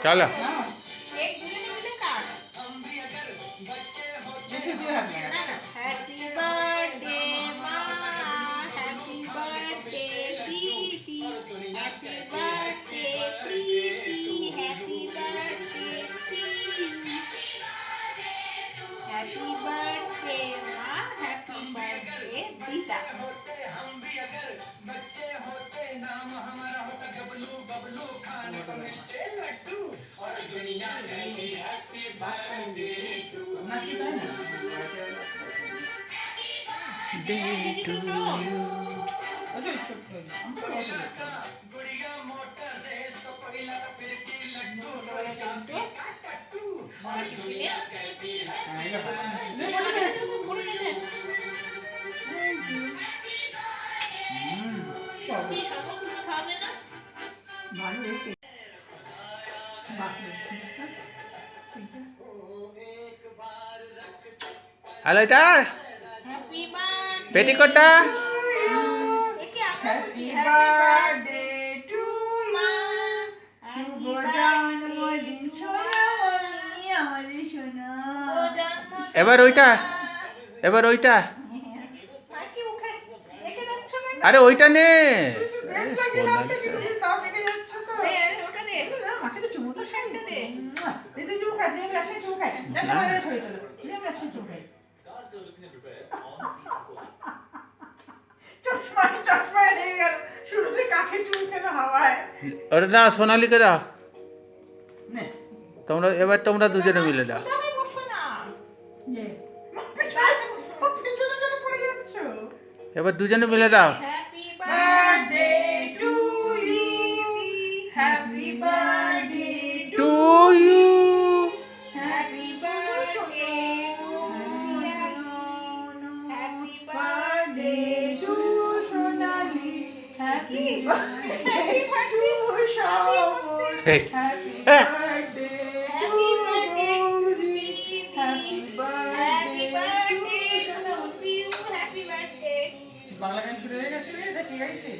चलो happy birthday माँ, happy birthday दीदी, हैप्पी बर्थडे प्रीति, हैप्पी बर्थडे हैप्पी बर्थडे माँ, हैप्पी बर्थडे दीदा। हम भी अगर बच्चे होते नाम हमारा होता गबलू बबलू खाने को मिलते लड्डू और दुनिया कहती हैप्पी बर्थडे टू गुड़िया मोटर रेस तो पहिला फिर की लड्डू और दुनिया कहती हेलो बेटा बेटी कोटा हैप्पी बर्थडे टू শুভ জন্মদিন সোনামণি আমাদের সোনা। এবার ওইটা আরে ওইটা নে ওটা দাও সোনালীকে দাও তোমরা দুজনে মিলে দাও এবার দুজনে মিলে দাও happy birthday to you, happy birthday to you happy birthday happy birthday to Sonali, happy birthday to Shraban, happy birthday to Gauri, happy birthday to Sonali. Happy birthday. Bangla গান শুরু হয়ে গেছে, এটা কি গাইছে?